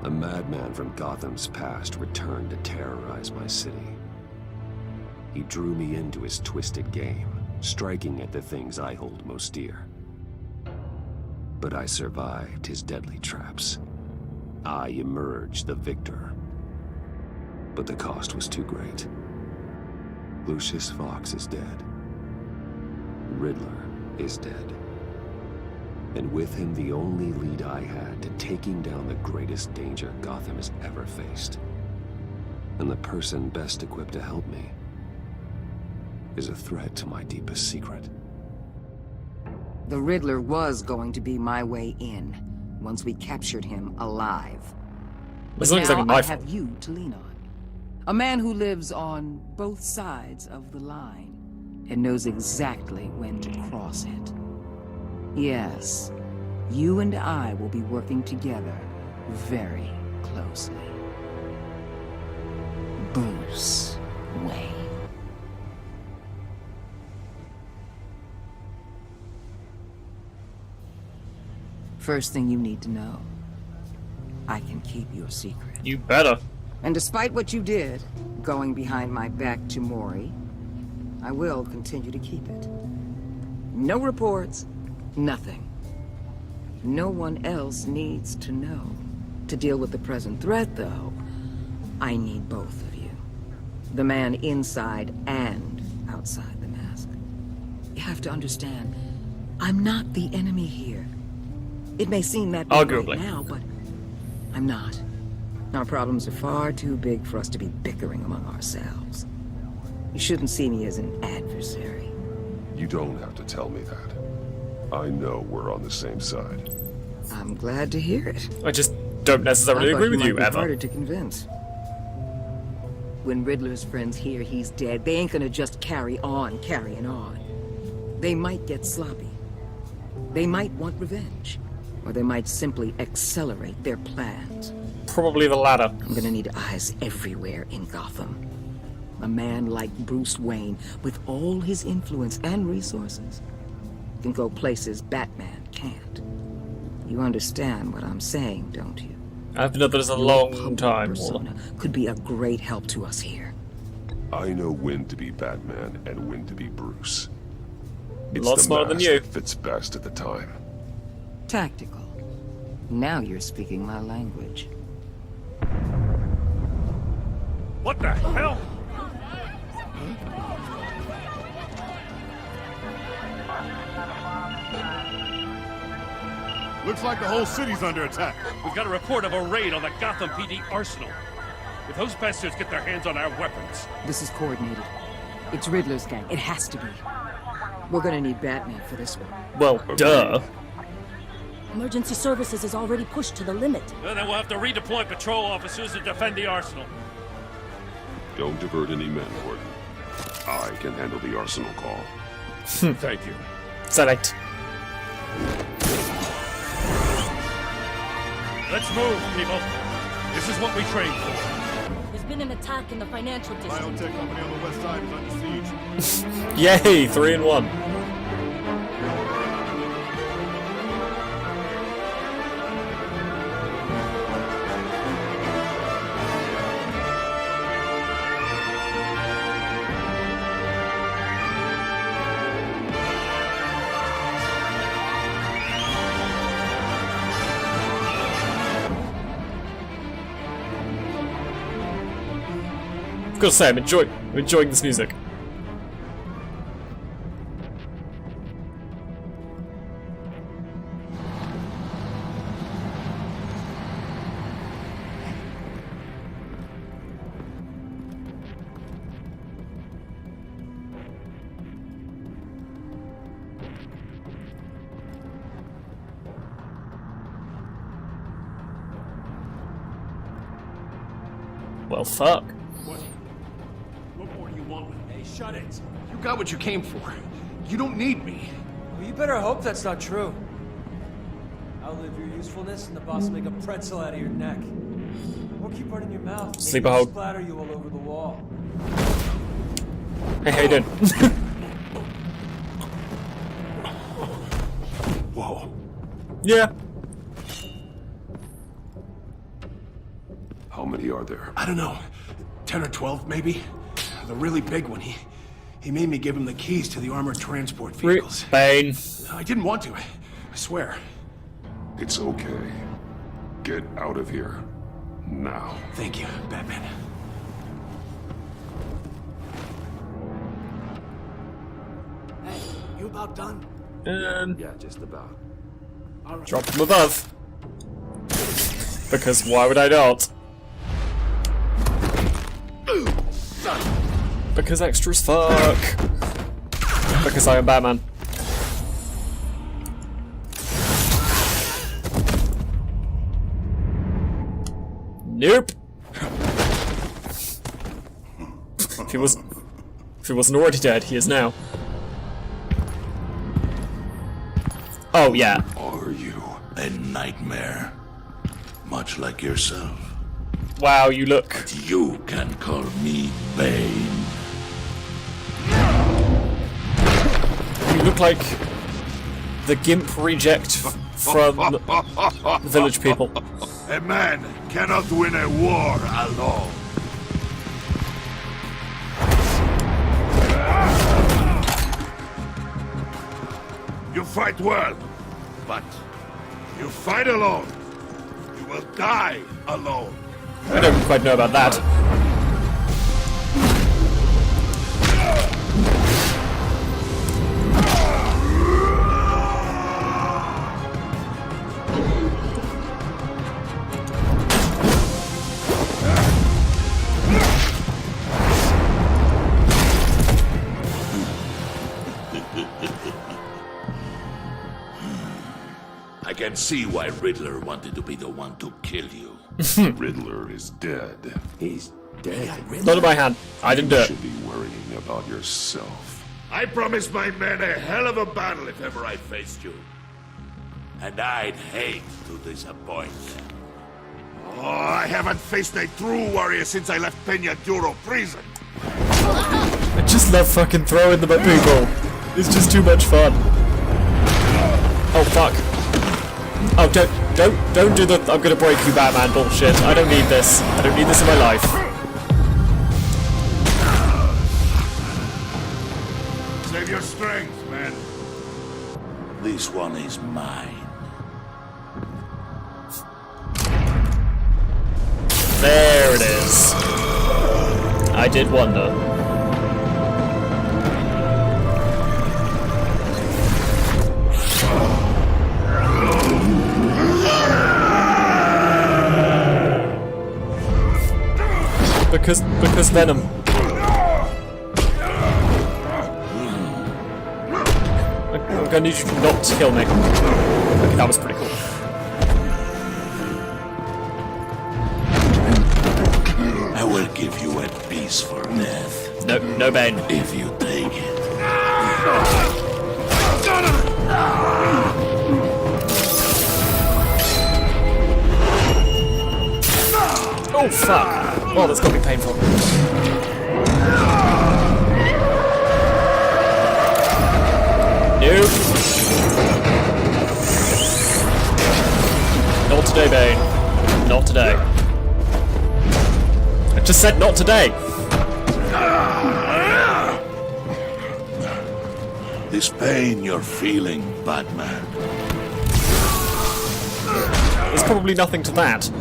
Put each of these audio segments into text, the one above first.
A madman from Gotham's past returned to terrorize my city. He drew me into his twisted game, striking at the things I hold most dear. But I survived his deadly traps. I emerged the victor. But the cost was too great. Lucius Fox is dead. Riddler is dead. And with him, the only lead I had to taking down the greatest danger Gotham has ever faced. And the person best equipped to help me is a threat to my deepest secret. The Riddler was going to be my way in, once we captured him alive. As But long as I now can I knife have you to lean on. A man who lives on both sides of the line, and knows exactly when to cross it. Yes, you and I will be working together very closely. Bruce Wayne. First thing you need to know, I can keep your secret. You better. And despite what you did, going behind my back to Mori, I will continue to keep it. No reports, nothing. No one else needs to know. To deal with the present threat, though, I need both of you. The man inside and outside the mask. You have to understand, I'm not the enemy here. It may seem that way Arguably. right now, but I'm not. Our problems are far too big for us to be bickering among ourselves. You shouldn't see me as an adversary. You don't have to tell me that. I know we're on the same side. I'm glad to hear it. I just don't necessarily I thought agree with might you, be ever. harder to convince. When Riddler's friends hear he's dead, they ain't gonna just carry on carrying on. They might get sloppy. They might want revenge. Or they might simply accelerate their plans. Probably the latter. I'm gonna need eyes everywhere in Gotham. A man like Bruce Wayne, with all his influence and resources, can go places Batman can't. You understand what I'm saying, don't you? I've been at this a Your long public time. persona could be a great help to us here. I know when to be Batman and when to be Bruce. It's Lot the smarter than mask you. that fits best at the time. Tactical. Now you're speaking my language. What the hell? Looks like the whole city's under attack. We've got a report of a raid on the Gotham PD arsenal. If those bastards get their hands on our weapons... This is coordinated. It's Riddler's gang. It has to be. We're gonna need Batman for this one. Well, duh. Emergency services is already pushed to the limit. Well, then we'll have to redeploy patrol officers to defend the arsenal. Don't divert any men, Gordon. I can handle the arsenal call. Thank you. Select. Let's move, people. This is what we trained for. There's been an attack in the financial district. Biotech company on the west side is under siege. Yay, 3 in 1. I've got to say, I'm enjoying this music. Well, fuck. What more do you want? Hey, shut it. You got what you came for. You don't need me. Well, you better hope that's not true. Outlive your usefulness and the boss will make a pretzel out of your neck. Or keep running your mouth. Maybe Sleeper he'll hold. splatter you all over the wall. Hey, how you doing? Whoa. Yeah. many are there? I don't know. 10 or 12, maybe? The really big one, he made me give him the keys to the armored transport vehicles. Bane. I didn't want to. I swear. It's okay. Get out of here. Now. Thank you, Batman. Hey, you about done? Yeah, just about. Drop from above. Because why would I not? Because extras fuck. Because I am Batman. Nope. If he wasn't already dead, he is now. Oh yeah. Are you a nightmare? Much like yourself. Wow, you look. You can call me Bane. You look like the Gimp reject from Village People. A man cannot win a war alone. You fight well, but you fight alone. You will die alone. I don't quite know about that. I can see why Riddler wanted to be the one to kill you. Riddler is dead. He's dead. Not in my hand. I didn't do You it. should be worrying about yourself. I promised my men a hell of a battle if ever I faced you. And I'd hate to disappoint them. Oh, I haven't faced a true warrior since I left Peña Duro prison. I just love fucking throwing them at people. It's just too much fun. Oh fuck. Oh, don't do the I'm gonna break you Batman bullshit. I don't need this. I don't need this in my life. Save your strength, man. This one is mine. There it is. I did wonder. Because Venom. I'm gonna need you to not kill me. Okay, that was pretty cool. I will give you a peaceful death. No Bane. If you take it. Oh fuck! Oh, that's gonna be painful. Nope. Not today, Bane. Not today. I just said not today. This pain you're feeling, Batman. There's probably nothing to that.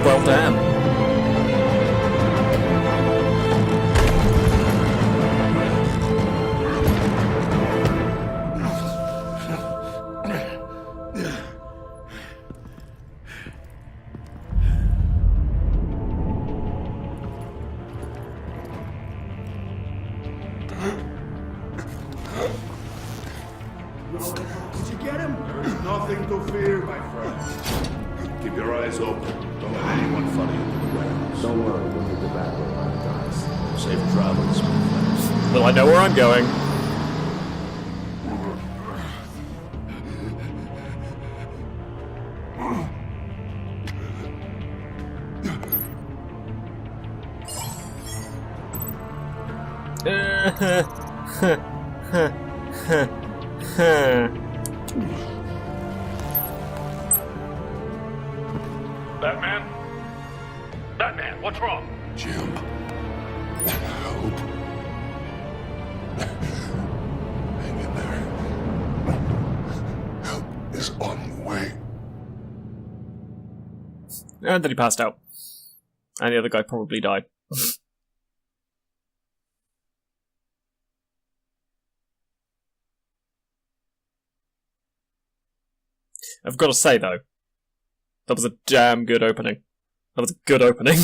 Well, damn. Did you get him? There's nothing to fear, my friend. Keep your eyes open. Don't let anyone follow you to the warehouse. Don't worry, we'll get the back way, guys. Safe travels, my friend. Well, I know where I'm going. Batman? Batman, what's wrong? Jim. Hope. Hang in there. Help is on the way. And then he passed out. And the other guy probably died. I've got to say, though, that was a damn good opening. That was a good opening.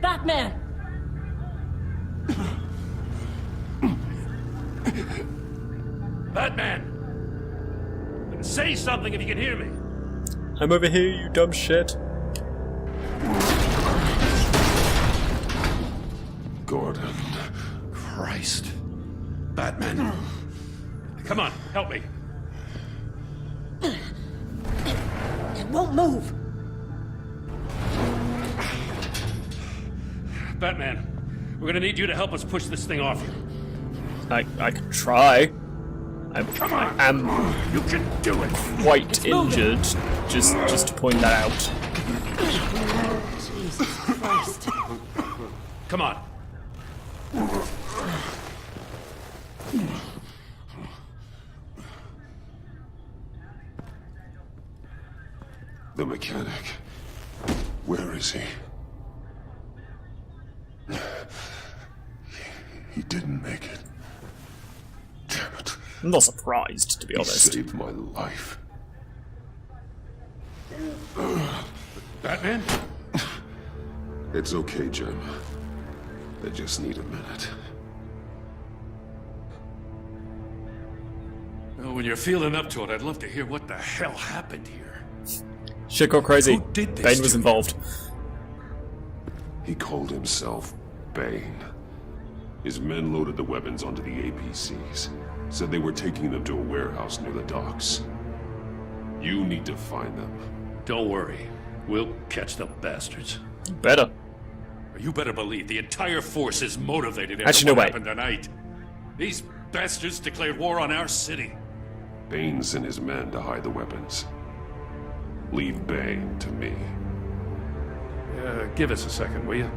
Batman! Batman! Say something if you can hear me. I'm over here, you dumb shit. Gordon. Christ. Batman. Come on, help me. It won't move! Batman, we're gonna need you to help us push this thing off you. I can try. Come on! I'm You can do it! quite injured, just to point that out. Jesus Christ. Come on. The mechanic. Where is he? He didn't make it. Damn it. I'm not surprised, to be He honest. saved my life. Batman? It's okay, Jim. I just need a minute. Well, when you're feeling up to it, I'd love to hear what the hell happened here. Shit got crazy. Who did this Bane was to you? involved. He called himself Bane. His men loaded the weapons onto the APCs. Said they were taking them to a warehouse near the docks. You need to find them. Don't worry. We'll catch the bastards. Better. You better believe the entire force is motivated after Actually, no, what wait. happened tonight. These bastards declared war on our city. Bane sent his men to hide the weapons. Leave Bane to me. Give us a second, will you?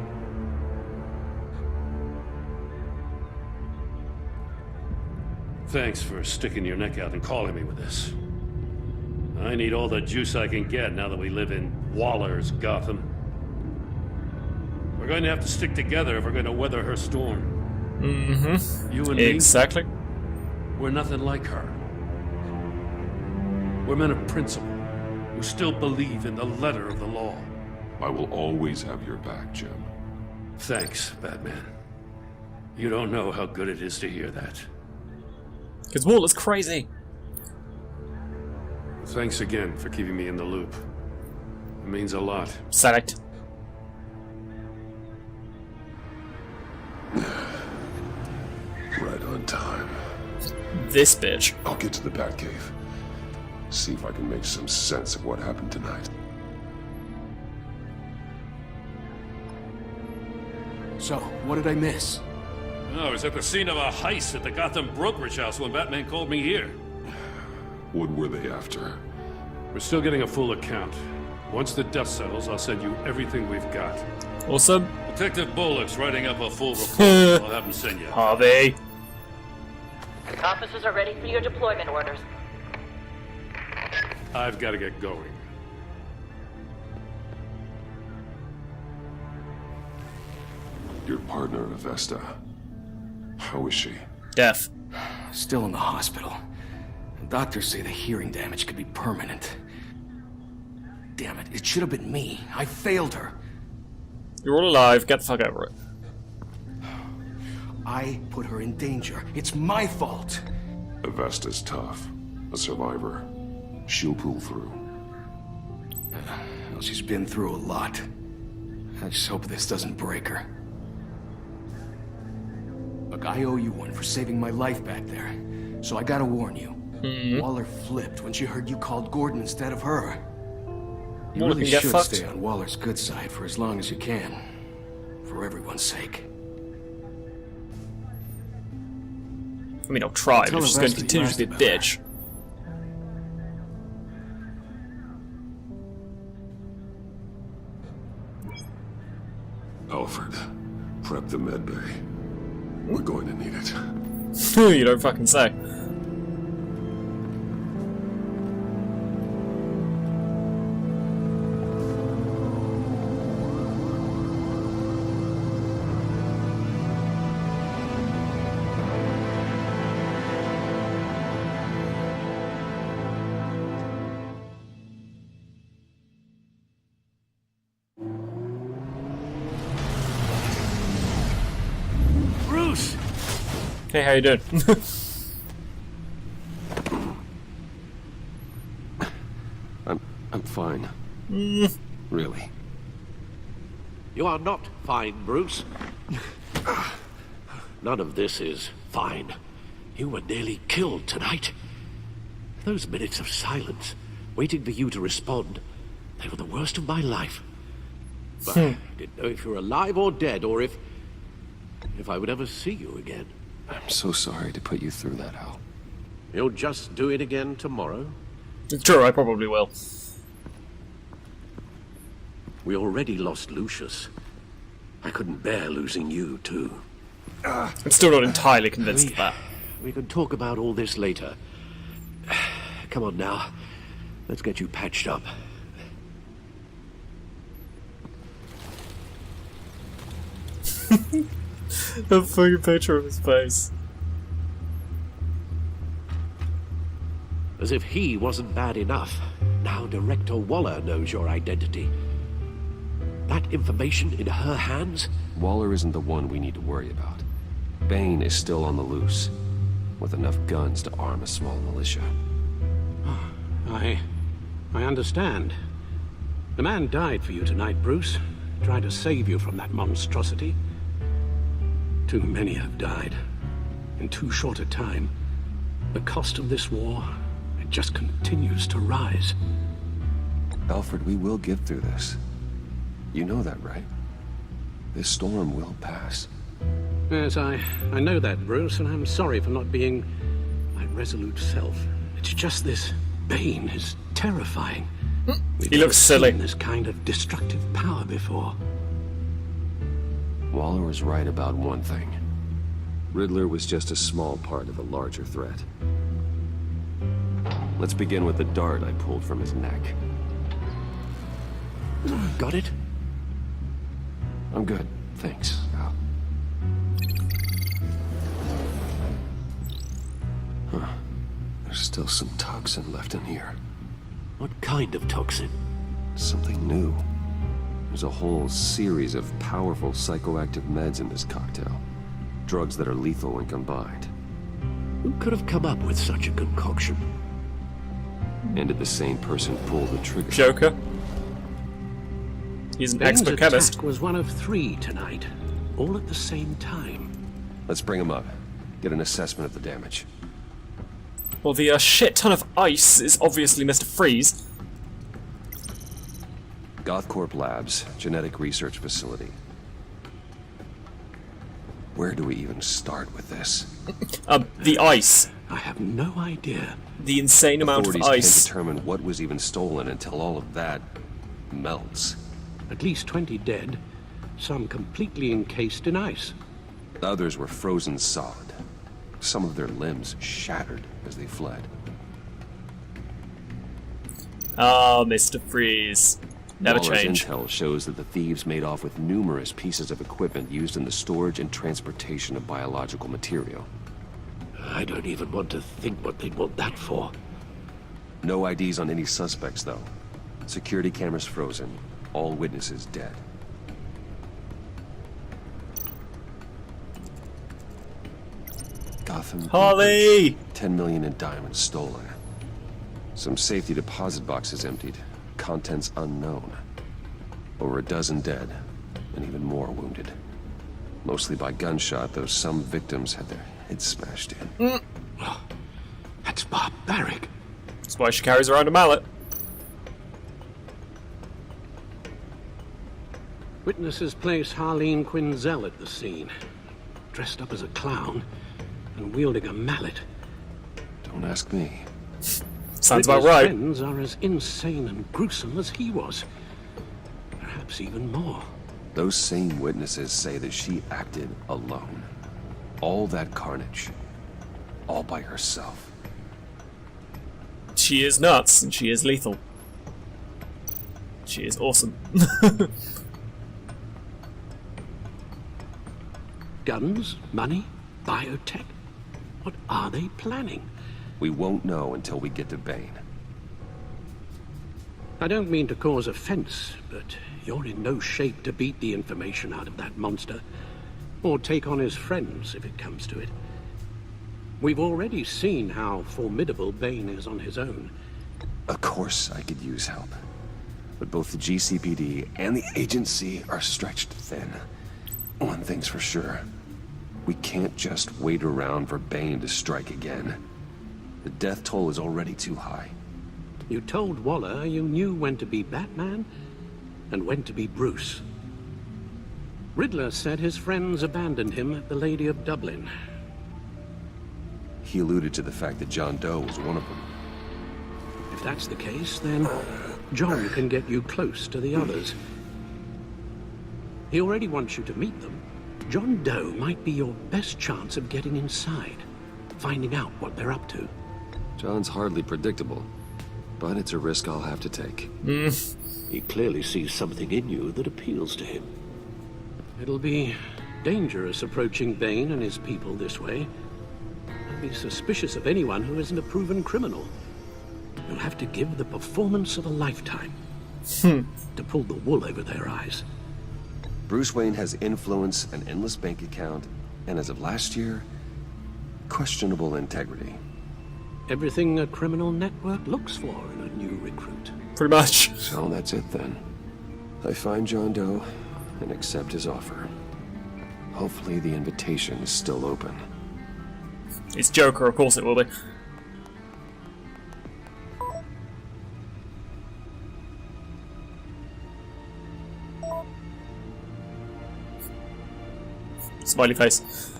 Thanks for sticking your neck out and calling me with this. I need all the juice I can get now that we live in Waller's Gotham. We're going to have to stick together if we're going to weather her storm. Mm-hmm. You and Exactly. me, we're nothing like her. We're men of principle, who still believe in the letter of the law. I will always have your back, Jim. Thanks, Batman. You don't know how good it is to hear that. Because Waller's crazy. Thanks again for keeping me in the loop. It means a lot. Select. Right on time. This bitch. I'll get to the Batcave. See if I can make some sense of what happened tonight. So, what did I miss? I was at the scene of a heist at the Gotham brokerage house when Batman called me here. What were they after? We're still getting a full account. Once the dust settles, I'll send you everything we've got. Awesome. Detective Bullock's writing up a full report. I'll have him send you. Harvey. Officers are ready for your deployment orders. I've got to get going. Your partner, Avesta. How is she? Death. Still in the hospital. Doctors say the hearing damage could be permanent. Damn it, it should have been me. I failed her. You're all alive. Get the fuck over it. I put her in danger. It's my fault. Avesta's tough. A survivor. She'll pull through. Well, she's been through a lot. I just hope this doesn't break her. Look, I owe you one for saving my life back there. So I gotta warn you. Waller flipped when she heard you called Gordon instead of her. You Waller really can get should fucked. stay on Waller's good side for as long as you can. For everyone's sake. I mean, I'll try, but Tell if she's the going to rest continue to be a that you asked bitch. Alfred, prep the med bay. We're going to need it. You don't fucking say. Bruce! Hey, how you doing? I'm fine. Really. You are not fine, Bruce. None of this is fine. You were nearly killed tonight. Those minutes of silence, waiting for you to respond, they were the worst of my life. But I didn't know if you were alive or dead, or if I would ever see you again. I'm so sorry to put you through that, Al. You'll just do it again tomorrow? It's true, I probably will. We already lost Lucius. I couldn't bear losing you, too. I'm still not entirely convinced of that. We can talk about all this later. Come on now. Let's get you patched up. A fucking picture of his face. As if he wasn't bad enough, now Director Waller knows your identity. That information in her hands? Waller isn't the one we need to worry about. Bane is still on the loose, with enough guns to arm a small militia. I understand. The man died for you tonight, Bruce. Tried to save you from that monstrosity. Too many have died. In too short a time. The cost of this war, it just continues to rise. Alfred, we will get through this. You know that, right? This storm will pass. Yes, I know that, Bruce, and I'm sorry for not being my resolute self. It's just this Bane is terrifying. He looks silly. Seen this kind of destructive power before. Waller was right about one thing. Riddler was just a small part of a larger threat. Let's begin with the dart I pulled from his neck. Got it? I'm good, thanks, Al. Huh. There's still some toxin left in here. What kind of toxin? Something new. There's a whole series of powerful psychoactive meds in this cocktail. Drugs that are lethal when combined. Who could have come up with such a concoction? And did the same person pull the trigger? Joker. He's an Bane's expert chemist. attack was one of 3 tonight, all at the same time. Let's bring him up. Get an assessment of the damage. Well, the shit ton of ice is obviously Mr. Freeze. Gothcorp Labs, genetic research facility. Where do we even start with this? The ice. I have no idea. The insane amount of Authorities ice. can't determine what was even stolen until all of that melts. At least 20 dead, some completely encased in ice. Others were frozen solid. Some of their limbs shattered as they fled. Ah, Mr. Freeze. Never Waller's change. intel shows that the thieves made off with numerous pieces of equipment used in the storage and transportation of biological material. I don't even want to think what they'd want that for. No IDs on any suspects, though. Security cameras frozen. All witnesses dead. Gotham. Harley! 10 million in diamonds stolen. Some safety deposit boxes emptied. Contents unknown. Over a dozen dead, and even more wounded. Mostly by gunshot, though some victims had their heads smashed in. That's barbaric. That's why she carries around a mallet. Witnesses place Harleen Quinzel at the scene, dressed up as a clown and wielding a mallet. Don't ask me. Sounds about Riddler's right. friends are as insane and gruesome as he was. Perhaps even more. Those same witnesses say that she acted alone. All that carnage. All by herself. She is nuts, and she is lethal. She is awesome. Guns, money, biotech. What are they planning? We won't know until we get to Bane. I don't mean to cause offense, but you're in no shape to beat the information out of that monster, or take on his friends if it comes to it. We've already seen how formidable Bane is on his own. Of course I could use help. But both the GCPD and the agency are stretched thin. One thing's for sure. We can't just wait around for Bane to strike again. The death toll is already too high. You told Waller you knew when to be Batman and when to be Bruce. Riddler said his friends abandoned him at the Lady of Dublin. He alluded to the fact that John Doe was one of them. If that's the case, then John can get you close to the others. He already wants you to meet them. John Doe might be your best chance of getting inside, finding out what they're up to. John's hardly predictable, but it's a risk I'll have to take. He clearly sees something in you that appeals to him. It'll be dangerous approaching Bane and his people this way. I'd be suspicious of anyone who isn't a proven criminal. You'll have to give the performance of a lifetime to pull the wool over their eyes. Bruce Wayne has influence, an endless bank account, and as of last year, questionable integrity. Everything a criminal network looks for in a new recruit. Pretty much. So that's it then. I find John Doe and accept his offer. Hopefully the invitation is still open. It's Joker, of course it will be. Smiley face.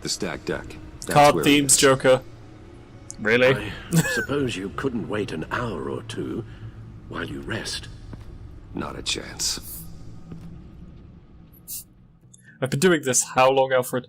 The stacked deck. That's Card where it themes, is. Joker. Really? I suppose you couldn't wait an hour or two while you rest. Not a chance. I've been doing this how long, Alfred?